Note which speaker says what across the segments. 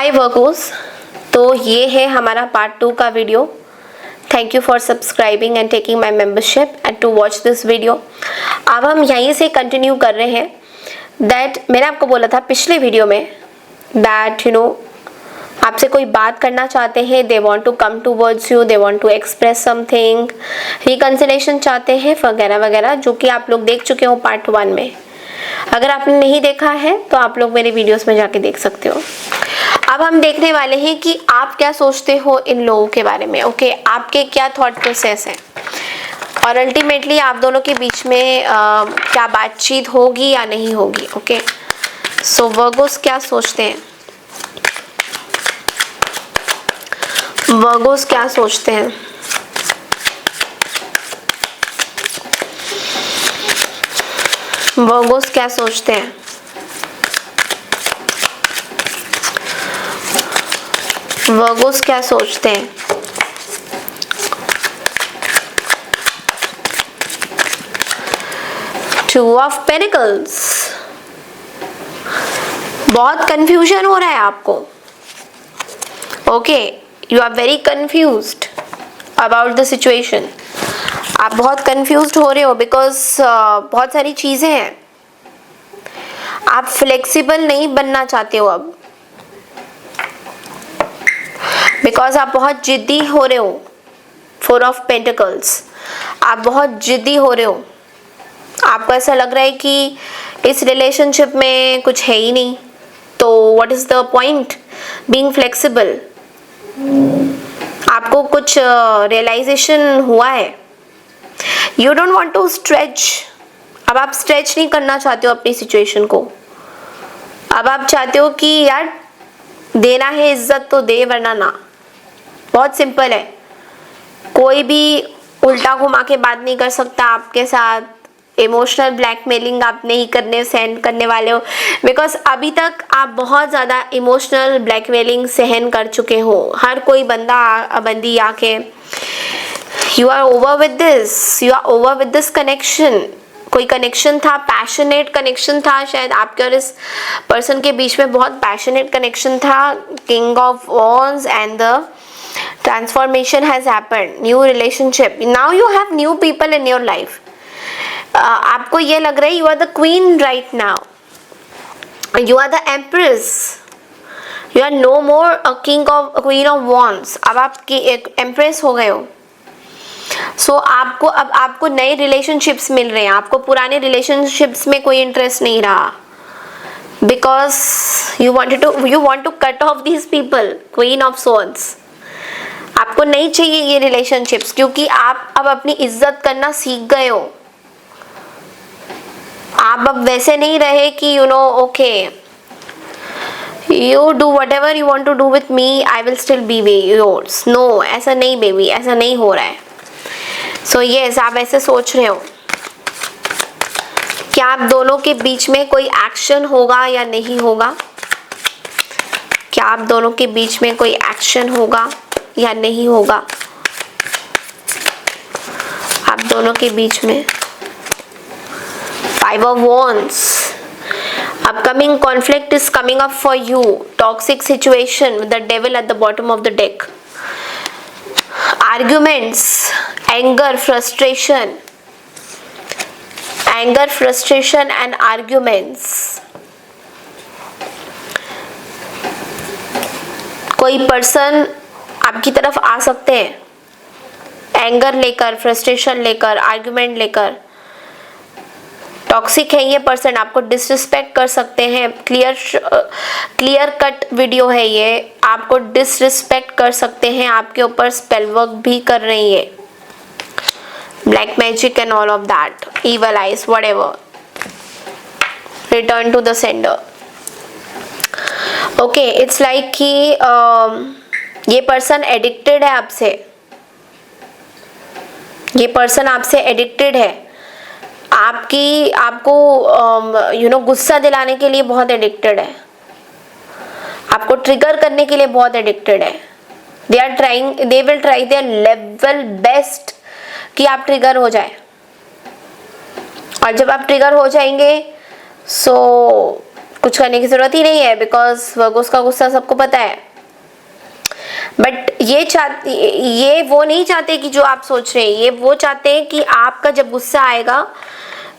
Speaker 1: हाय Virgo's, तो ये है हमारा पार्ट 2 का video. Thank you for subscribing and taking my membership and to watch this video. अब हम यहीं से कंटिन्यू कर रहे हैं दैट मैंने आपको बोला था पिछले वीडियो में दैट आपसे कोई बात करना चाहते हैं, they want to come towards you, they want to express something, reconciliation चाहते हैं वगैरह वगैरह, जो कि आप लोग देख चुके हो पार्ट 1 में। अगर आपने नहीं देखा है तो आप लोग मेरे वीडियोस में जाके देख सकते हो। अब हम देखने वाले हैं कि आप क्या सोचते हो इन लोगों के बारे में। ओके, आपके क्या थॉट प्रोसेस है और अल्टीमेटली आप दोनों के बीच में क्या बातचीत होगी या नहीं होगी। ओके, सो वर्गोस क्या सोचते हैं, वर्गोस क्या सोचते हैं। वर्गोस क्या सोचते हैं। वर्गोस क्या सोचते हैं। टू ऑफ पेनिकल्स, बहुत कंफ्यूजन हो रहा है आपको। Okay, you are very confused about the situation. आप बहुत कंफ्यूज्ड हो रहे हो बिकॉज बहुत सारी चीजें हैं। आप फ्लेक्सिबल नहीं बनना चाहते हो अब, बिकॉज आप बहुत जिद्दी हो रहे हो। 4 ऑफ पेंटिकल्स, आप बहुत जिद्दी हो रहे हो। आपको ऐसा लग रहा है कि इस रिलेशनशिप में कुछ है ही नहीं, तो what is the point being flexible. आपको कुछ रियलाइजेशन हुआ है। You don't want to stretch. अब आप स्ट्रेच नहीं करना चाहते हो अपनी सिचुएशन को। अब आप चाहते हो कि यार देना है इज्जत तो दे, वरना ना। बहुत सिंपल है। कोई भी उल्टा घुमा के बात नहीं कर सकता आपके साथ। इमोशनल ब्लैकमेलिंग आप नहीं करने सहन करने वाले हो, बिकॉज अभी तक आप बहुत ज़्यादा इमोशनल ब्लैकमेलिंग सहन कर चुके हो। हर कोई बंदी आके you are over with this, you are over with this connection. कोई कनेक्शन था, पैशनेट कनेक्शन था शायद आपके और इस पर्सन के बीच में, बहुत पैशनेट कनेक्शन था। King of wands and the transformation has happened, new relationship, now you have new people in your life. आपको ये लग रहा है you are the queen right now, you are the empress, you are no more a king of queen of wands. अब आप एक empress हो गए हो। सो अब आपको नए रिलेशनशिप्स मिल रहे हैं। आपको पुराने रिलेशनशिप्स में कोई इंटरेस्ट नहीं रहा, because you want to cut off these people, queen of swords. आपको नहीं चाहिए ये रिलेशनशिप्स, क्योंकि आप अब अपनी इज्जत करना सीख गए हो। आप अब वैसे नहीं रहे कि okay you do whatever you want to do with me, I will still be yours. No, ऐसा नहीं बेबी, ऐसा नहीं हो रहा है। So yes, आप ऐसे सोच रहे हो। क्या आप दोनों के बीच में कोई एक्शन होगा या नहीं होगा? क्या आप दोनों के बीच में कोई एक्शन होगा या नहीं होगा? आप दोनों के बीच में 5 of Wands, upcoming conflict is coming up for you. Toxic situation with the devil at the bottom of the deck. Arguments, anger, frustration and arguments. कोई पर्सन आपकी तरफ आ सकते हैं एंगर लेकर, फ्रस्ट्रेशन लेकर, आर्ग्यूमेंट लेकर। टॉक्सिक है ये पर्सन, आपको डिसरिस्पेक्ट कर सकते हैं। क्लियर कट वीडियो है ये। आपको डिसरिस्पेक्ट कर सकते हैं, आपके ऊपर स्पेल वर्क भी कर रही है। Black magic and all of that, evil eyes, whatever. Return to the sender. Okay, it's like कि ये पर्सन एडिक्टेड है आपसे। ये पर्सन आपसे एडिक्टेड है। आपको गुस्सा दिलाने के लिए बहुत एडिक्टेड है। आपको ट्रिगर करने के लिए बहुत एडिक्टेड है। They will try their level best कि आप ट्रिगर हो जाए। और जब आप ट्रिगर हो जाएंगे सो कुछ करने की जरूरत ही नहीं है, बिकॉज वर्गोस का गुस्सा सबको पता है। बट ये वो नहीं चाहते कि जो आप सोच रहे हैं, ये वो चाहते हैं कि आपका जब गुस्सा आएगा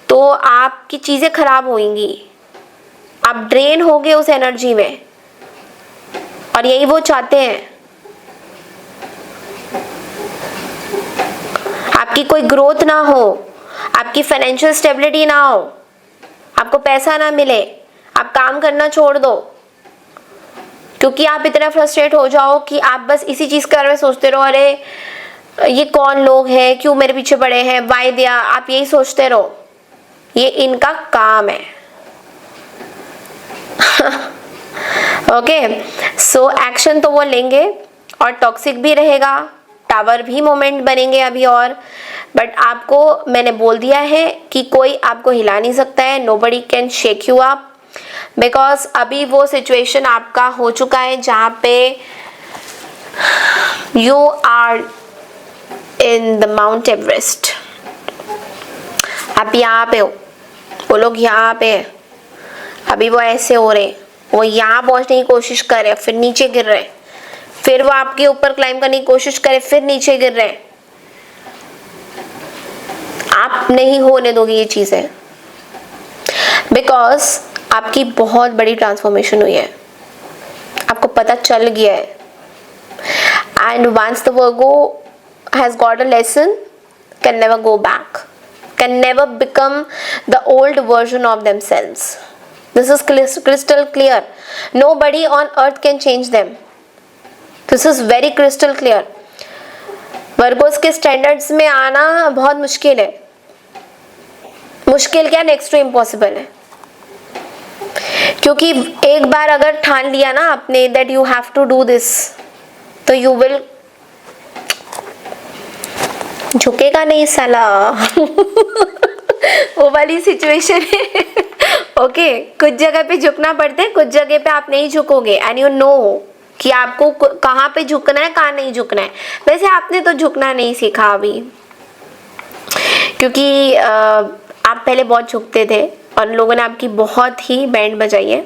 Speaker 1: तो आपकी चीजें खराब होंगी, आप ड्रेन होगे उस एनर्जी में, और यही वो चाहते हैं। आपकी कोई ग्रोथ ना हो, आपकी फाइनेंशियल स्टेबिलिटी ना हो, आपको पैसा ना मिले, आप काम करना छोड़ दो, क्योंकि आप इतना फ्रस्ट्रेट हो जाओ कि आप बस इसी चीज के बारे में सोचते रहो, अरे ये कौन लोग हैं, क्यों मेरे पीछे पड़े हैं, वाई दिया, आप यही सोचते रहो। ये इनका काम है। ओके, सो एक्शन तो वो लेंगे और टॉक्सिक भी रहेगा, टावर भी मोमेंट बनेंगे अभी और, बट आपको मैंने बोल दिया है कि कोई आपको हिला नहीं सकता है, nobody can shake you up, because अभी वो सिचुएशन आपका हो चुका है जहाँ पे you are in the Mount Everest. आप यहाँ पे हो, वो लोग यहाँ पे है, अभी वो ऐसे हो रहे, वो यहाँ पहुंचने की कोशिश कर रहे, फिर नीचे गिर रहे, फिर वो आपके ऊपर क्लाइंब करने की कोशिश करे, फिर नीचे गिर रहे। आप नहीं होने दोगे ये चीजें, बिकॉज आपकी बहुत बड़ी ट्रांसफॉर्मेशन हुई है, आपको पता चल गया है। And once the Virgo has got a lesson, can never go back, can never become the old version of themselves. This is crystal clear. Nobody on earth can change them. This is very crystal clear. Virgo's के standards में आना बहुत मुश्किल है, मुश्किल क्या, next to impossible है, क्योंकि एक बार अगर ठान लिया ना आपने that you have to do this, तो यू विल, झुकेगा नहीं साला। वो वाली सिचुएशन है। ओके, कुछ जगह पे झुकना पड़ता है, कुछ जगह पे आप नहीं झुकोगे, एंड यू नो कि आपको कहाँ पे झुकना है, कहाँ नहीं झुकना है। वैसे आपने तो झुकना नहीं सीखा अभी, क्योंकि आप पहले बहुत झुकते थे और लोगों ने आपकी बहुत ही बैंड बजाई है।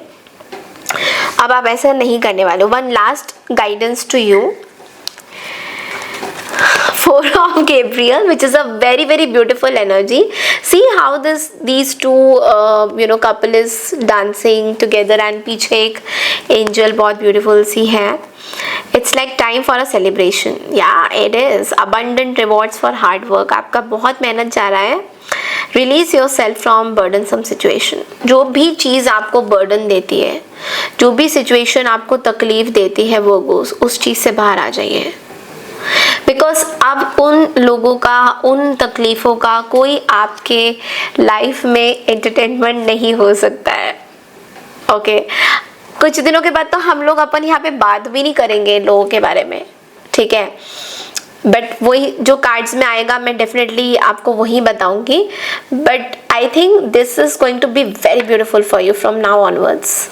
Speaker 1: अब आप ऐसा नहीं करने वाले। One last guidance to you, 4 of Gabriel, which is a very very beautiful energy. See how these two couple is dancing together, and पीछे एक angel बहुत beautiful सी है। It's like time for a celebration. Yeah, it is. Abundant rewards for hard work. आपका बहुत मेहनत जा रहा है। Release yourself from burdensome situation. जो भी चीज़ आपको burden देती है, जो भी situation आपको तकलीफ देती है, वो उस चीज़ से बाहर आ जाइए। बिकॉज अब उन लोगों का, उन तकलीफ़ों का कोई आपके लाइफ में एंटरटेनमेंट नहीं हो सकता है। ओके, कुछ दिनों के बाद तो हम लोग अपन यहाँ पे बात भी नहीं करेंगे लोगों के बारे में, ठीक है, बट वही जो कार्ड्स में आएगा मैं डेफिनेटली आपको वही बताऊंगी। But I think this is going to be very beautiful for you from now onwards.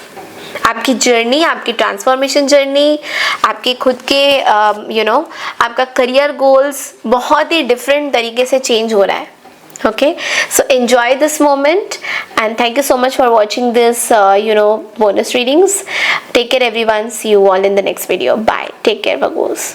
Speaker 1: आपकी जर्नी, आपकी ट्रांसफॉर्मेशन जर्नी, आपके खुद के आपका करियर गोल्स बहुत ही डिफरेंट तरीके से चेंज हो रहा है। Okay, so enjoy this moment and thank you so much for watching this bonus readings. Take care everyone, see you all in the next video. Bye, take care Virgos.